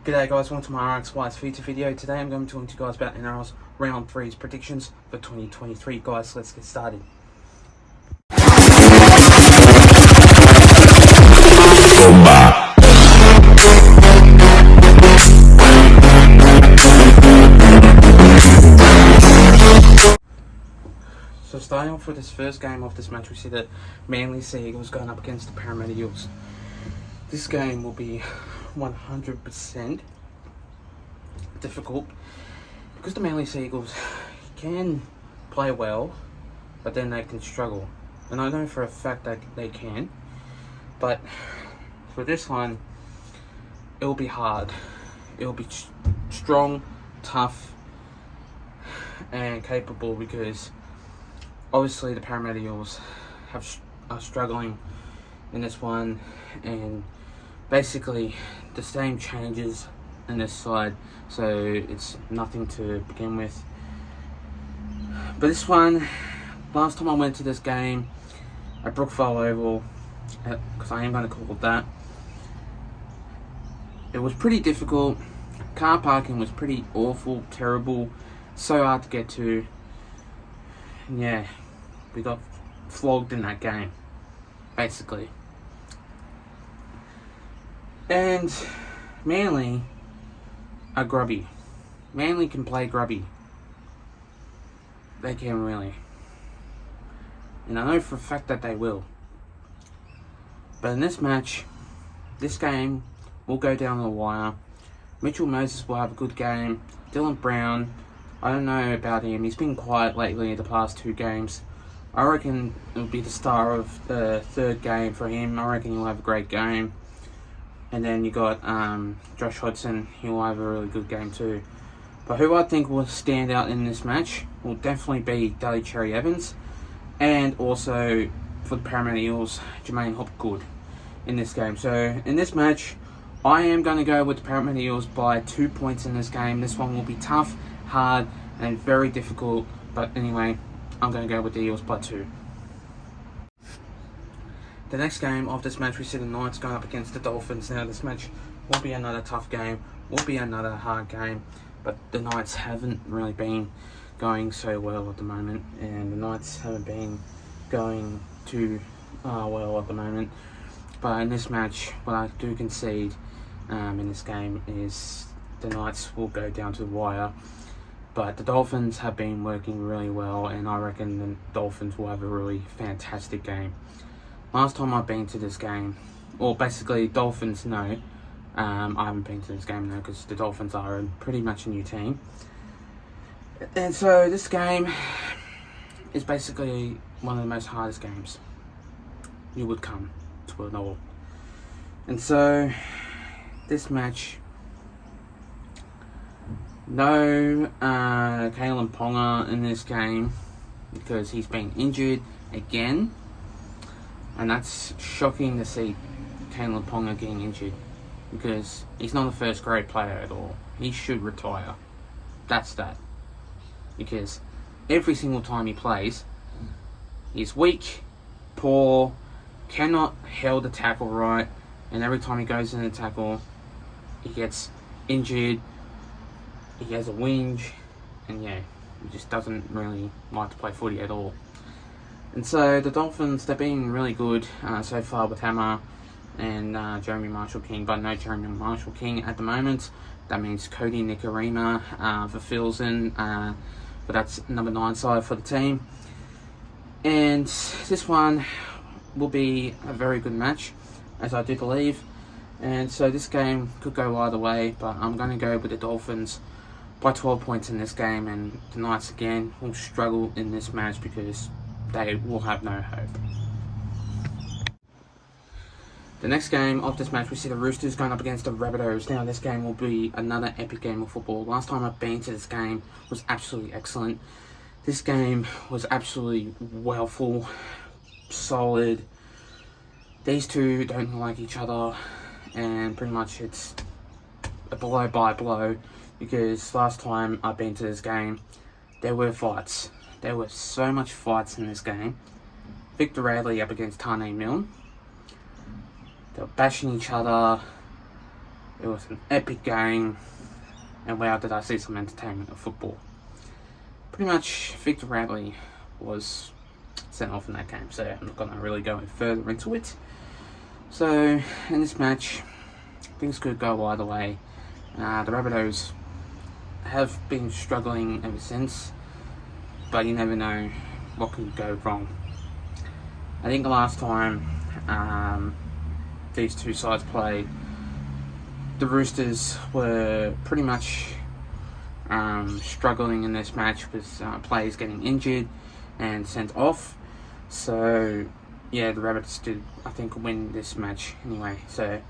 G'day guys, welcome to my RxY's feature video. Today I'm going to talk to you guys about Nrl's Round 3's predictions for 2023. Guys, let's get started. So starting off with this first game of this match, we see that Manly Sea Eagles going up against the Parramatta Eels. This game will be 100% difficult because the Manly Sea Eagles can play well, but then they can struggle. And I know for a fact that they can, but for this one, it'll be hard. It'll be strong, tough, and capable because obviously the Parramatta Eels are struggling in this one, and basically the same changes in this side, so it's nothing to begin with. But this one, last time I went to this game at Brookvale Oval, because I am going to call it that, it was pretty difficult. Car parking was pretty awful, terrible, so hard to get to. And yeah, we got flogged in that game, basically. And Manly are grubby. Manly can play grubby. They can really. And I know for a fact that they will. But in this match, this game will go down the wire. Mitchell Moses will have a good game. Dylan Brown, I don't know about him. He's been quiet lately the past 2 games. I reckon it'll be the star of the third game for him. I reckon he'll have a great game. And then you got Josh Hodgson. He'll have a really good game too. But who I think will stand out in this match will definitely be Daly Cherry Evans. And also for the Parramatta Eels, Jermaine Hopgood in this game. So in this match, I am going to go with the Parramatta Eels by 2 points in this game. This one will be tough, hard, and very difficult. But anyway, I'm going to go with the Eels by 2. The next game of this match, we see the Knights going up against the Dolphins. Now this match will be another tough game, will be another hard game, but the Knights haven't really been going so well at the moment, and the Knights haven't been going too well at the moment. But in this match, what I do concede in this game is the Knights will go down to the wire. But the Dolphins have been working really well, and I reckon the Dolphins will have a really fantastic game. Last time I've been to this game, or basically Dolphins know, I haven't been to this game now because the Dolphins are pretty much a new team. And so this game is basically one of the most hardest games you would come to at all. And so this match, no Kalen Ponga in this game because he's been injured again. And that's shocking to see Kalen Ponga getting injured because he's not a first grade player at all. He should retire. That's that. Because every single time he plays, he's weak, poor, cannot hold the tackle right, and every time he goes in the tackle, he gets injured, he has a whinge, and yeah, he just doesn't really like to play footy at all. And so the Dolphins, they're being really good so far with Hammer and Jeremy Marshall-King, but no Jeremy Marshall-King at the moment. That means Cody Nikorima fulfills in, but that's number 9 side for the team. And this one will be a very good match, as I do believe. And so this game could go either way, but I'm going to go with the Dolphins by 12 points in this game, and the Knights again will struggle in this match because they will have no hope. The next game of this match, we see the Roosters going up against the Rabbitohs. Now this game will be another epic game of football. Last time I've been to this game was absolutely excellent. This game was absolutely well full, solid. These two don't like each other, and pretty much it's a blow by blow because last time I've been to this game, there were fights. There were so much fights in this game. Victor Radley up against Tane Milne. They were bashing each other. It was an epic game, and wow, did I see some entertainment of football. Pretty much, Victor Radley was sent off in that game, so I'm not going to really go further into it. So, in this match, things could go either way. The Rabbitohs have been struggling ever since, but you never know what could go wrong. I think the last time these two sides played, the Roosters were pretty much struggling in this match with players getting injured and sent off. So, yeah, the Rabbits did, I think, win this match anyway. So,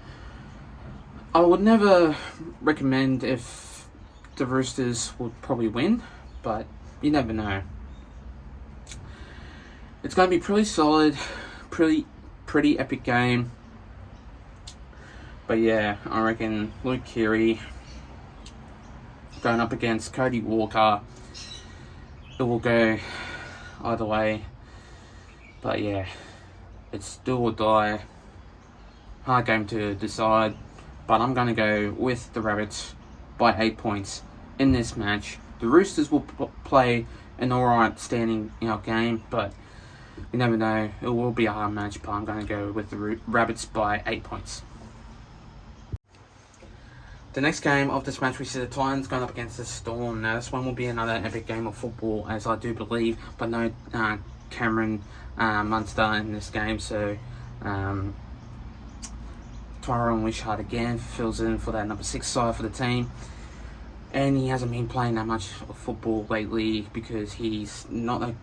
I would never recommend if the Roosters would probably win, but you never know. It's going to be pretty solid, pretty epic game. But yeah, I reckon Luke Keary going up against Cody Walker, it will go either way. But yeah, it's do or die. Hard game to decide. But I'm going to go with the Rabbits by 8 points in this match. The Roosters will play an alright standing game, but you never know. It will be a hard match, but I'm going to go with the Rabbits by 8 points. The next game of this match, we see the Titans going up against the Storm. Now, this one will be another epic game of football, as I do believe, but no Cameron Munster in this game, so Tyrone Wishart again fills in for that number 6 side for the team. And he hasn't been playing that much football lately because he's not a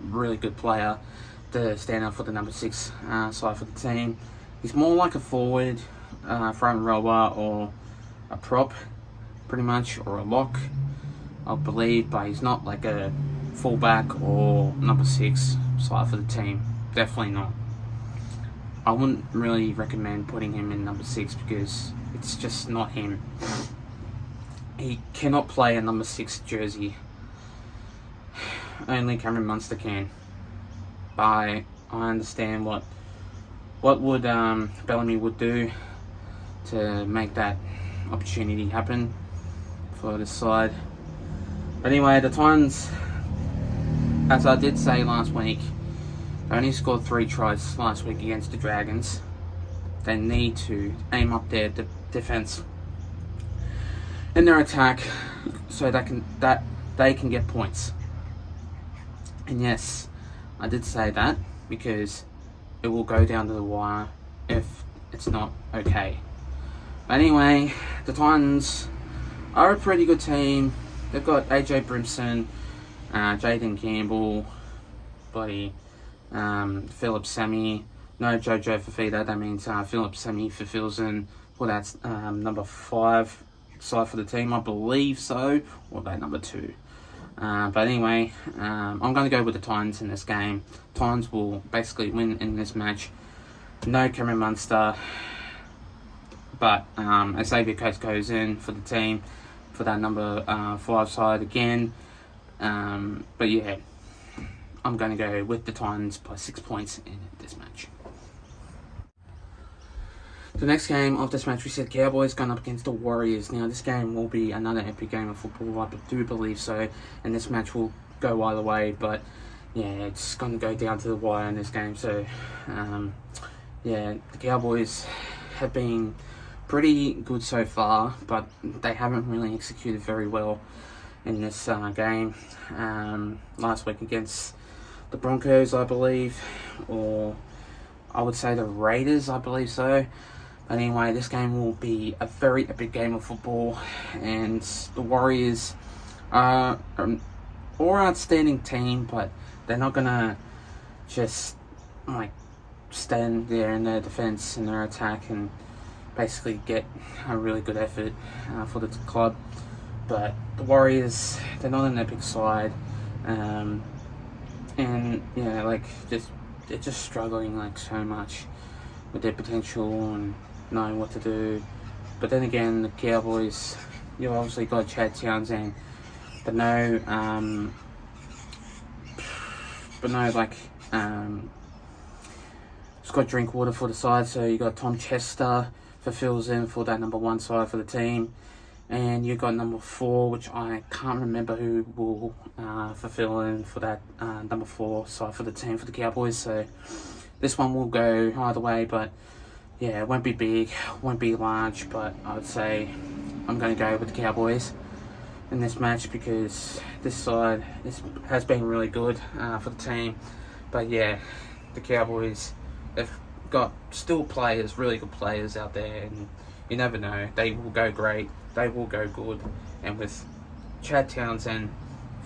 really good player to stand up for the number 6 side for the team. He's more like a forward, front rower, or a prop, pretty much, or a lock, I believe, but he's not like a fullback or number 6 side for the team. Definitely not. I wouldn't really recommend putting him in number 6 because it's just not him. He cannot play a number 6 jersey. Only Cameron Munster can. But I understand what would Bellamy would do to make that opportunity happen for this side. But anyway, the Titans, as I did say last week, they only scored 3 tries last week against the Dragons. They need to aim up their defense in their attack so that they can get points. And yes, I did say that because it will go down to the wire if it's not okay. But anyway, the Titans are a pretty good team. They've got AJ Brimson, Jaden Campbell, Philip Sami, no Jojo Fafita. That means Philip Sami fulfills in for that number 5 side for the team, I believe so, or that number 2. But anyway, I'm going to go with the Titans in this game. Titans will basically win in this match. No Cameron Munster, but Xavier Coates goes in for the team for that number 5 side again. But yeah, I'm going to go with the Titans by 6 points in this match. The next game of this match, we said Cowboys going up against the Warriors. Now, this game will be another epic game of football, I do believe so, and this match will go either way, but yeah, it's going to go down to the wire in this game. So, yeah, the Cowboys have been pretty good so far, but they haven't really executed very well in this game. Last week against the Broncos, I believe, or I would say the Raiders, I believe so. Anyway, this game will be a very epic game of football, and the Warriors are an all-outstanding team, but they're not gonna just stand there in their defense and their attack and basically get a really good effort for the club. But the Warriors, they're not an epic side, and yeah, they're just struggling so much with their potential and knowing what to do. But then again, the Cowboys, you obviously got Chad Townsend, but no Scott Drinkwater for the side. So you got Tom Chester fulfills in for that number 1 side for the team. And you got number 4, which I can't remember who will fulfill in for that number 4 side for the team for the Cowboys. So this one will go either way, but yeah, it won't be big, won't be large, but I would say I'm going to go with the Cowboys in this match because this side has been really good for the team. But yeah, the Cowboys, they've got still players, really good players out there, and you never know, they will go great, they will go good. And with Chad Townsend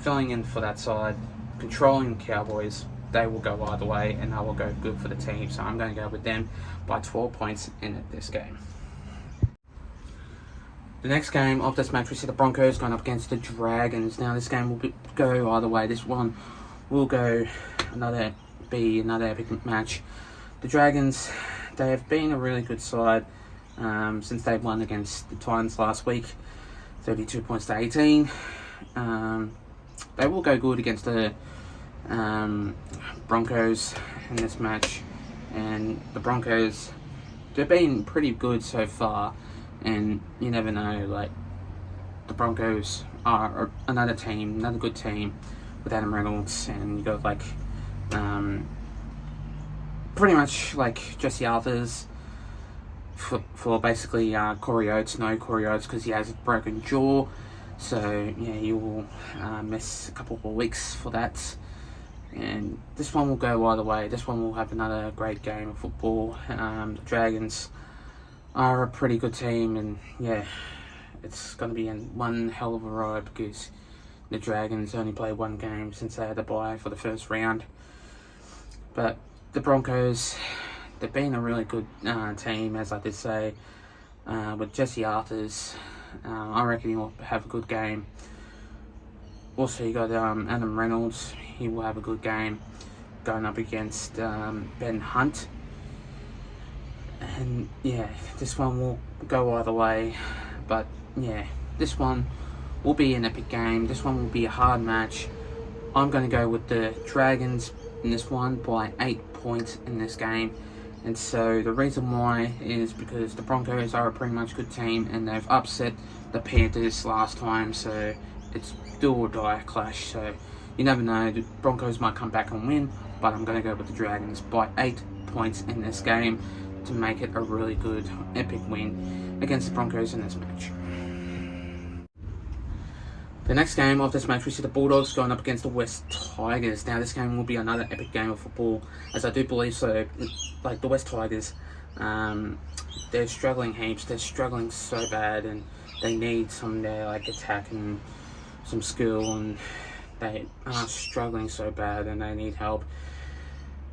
filling in for that side, controlling the Cowboys, they will go either way and they will go good for the team. So I'm going to go with them by 12 points in this game. The next game of this match, we see the Broncos going up against the Dragons. Now this game will go either way. This one will go another epic match. The Dragons, they have been a really good side since they won against the Titans last week, 32 points to 18. They will go good against the Broncos in this match, and the Broncos, they've been pretty good so far, and you never know, like, the Broncos are another good team with Adam Reynolds, and you got like pretty much like Jesse Arthurs for basically Corey Oates. No Corey Oates because he has a broken jaw, so yeah, you will miss a couple of weeks for that. And this one will go either way. This one will have another great game of football. The Dragons are a pretty good team, and yeah, it's going to be one hell of a ride because the Dragons only played one game since they had to bye for the first round. But the Broncos, they've been a really good team, as I did say, with Jesse Arthurs. I reckon he will have a good game. Also, you got Adam Reynolds. He will have a good game going up against Ben Hunt. And yeah, this one will go either way. But yeah, this one will be an epic game. This one will be a hard match. I'm going to go with the Dragons in this one by 8 points in this game. And so the reason why is because the Broncos are a pretty much good team and they've upset the Panthers last time, so it's do or die clash. So you never know, the Broncos might come back and win, but I'm going to go with the Dragons by 8 points in this game to make it a really good epic win against the Broncos in this match. The next game of this match, we see the Bulldogs going up against the West Tigers. Now, this game will be another epic game of football, as I do believe so. Like, the West Tigers, they're struggling heaps. They're struggling so bad, and they need some there, like, attack and some skill, and they are struggling so bad, and they need help.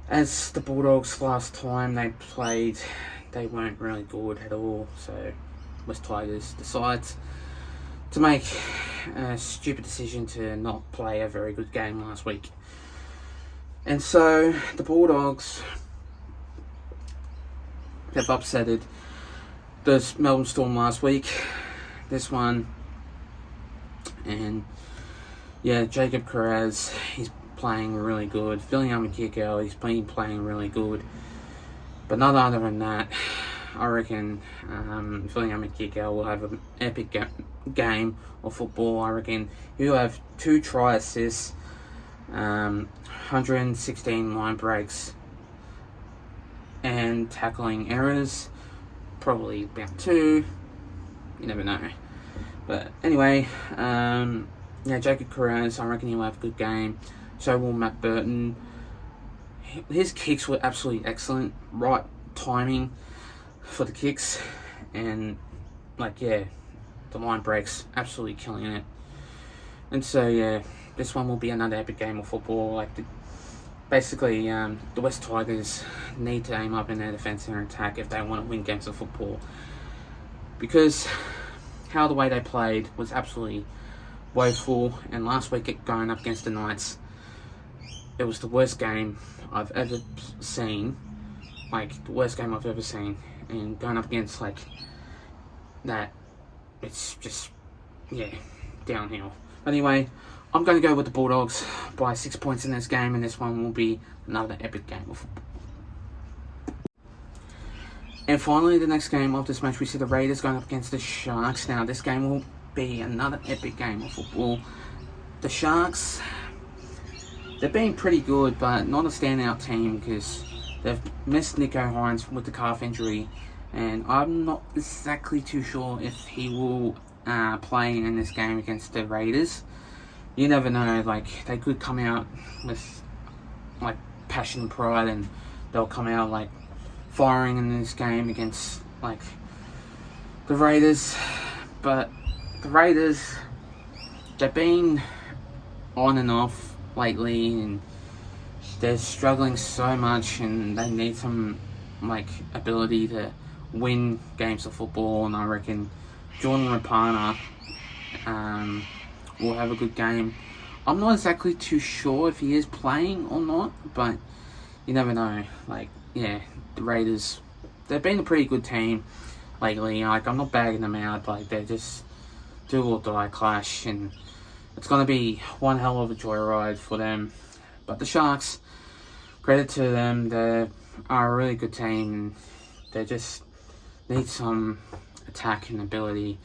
As the Bulldogs last time they played, they weren't really good at all, so West Tigers decides to make a stupid decision to not play a very good game last week. And so the Bulldogs have upsetted the Melbourne Storm last week, this one, and yeah, Jacob Carraz, he's playing really good. Viliame Kikau, he's been playing really good. But not other than that, I reckon Viliame Kikau will have an epic game of football. I reckon he'll have 2 try assists, 116 line breaks, and tackling errors, probably about 2. You never know. But anyway, yeah, Jacob Carraz, I reckon he'll have a good game. So will Matt Burton. His kicks were absolutely excellent. Right timing for the kicks. And, like, yeah, the line breaks, absolutely killing it. And so, yeah, this one will be another epic game of football. Like, basically, the West Tigers need to aim up in their defence and their attack if they want to win games of football. Because how the way they played was absolutely woeful. And last week, going up against the Knights, it was the worst game I've ever seen. Like, the worst game I've ever seen. And going up against, like, that, it's just, yeah, downhill. But anyway, I'm going to go with the Bulldogs by 6 points in this game, and this one will be another epic game of football. And finally, the next game of this match, we see the Raiders going up against the Sharks. Now, this game will be another epic game of football. The Sharks, they've been pretty good, but not a standout team because they've missed Nico Hines with the calf injury. And I'm not exactly too sure if he will play in this game against the Raiders. You never know, like, they could come out with, like, passion and pride, and they'll come out, like, firing in this game against, like, the Raiders. But the Raiders, they've been on and off lately, and they're struggling so much, and they need some, like, ability to win games of football. And I reckon Jordan Rapana will have a good game. I'm not exactly too sure if he is playing or not, but you never know. Like, yeah, the Raiders, they've been a pretty good team lately. Like, I'm not bagging them out. Like, they're just do or die clash, and it's going to be one hell of a joyride for them. But the Sharks, credit to them, they are a really good team, and they just need some attack and ability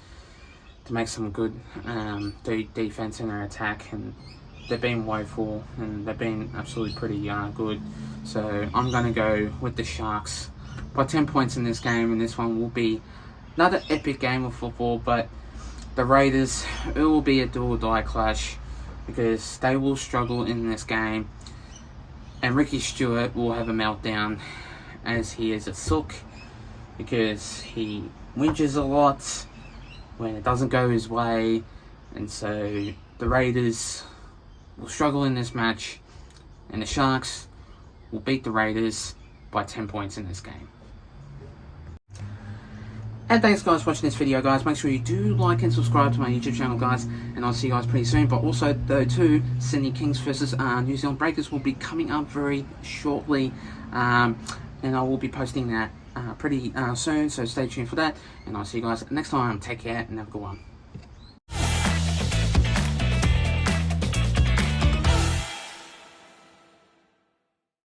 to make some good defense in their attack. And they've been woeful, and they've been absolutely pretty good. So I'm going to go with the Sharks by 10 points in this game, and this one will be another epic game of football. But the Raiders, it will be a do or die clash because they will struggle in this game, and Ricky Stewart will have a meltdown as he is a sook because he whinges a lot when it doesn't go his way. And so the Raiders will struggle in this match, and the Sharks will beat the Raiders by 10 points in this game. And thanks guys for watching this video, guys. Make sure you do like and subscribe to my YouTube channel, guys, and I'll see you guys pretty soon. But also, though, too, Sydney Kings versus New Zealand Breakers will be coming up very shortly, and I will be posting that pretty soon, so stay tuned for that, and I'll see you guys next time. Take care and have a good one.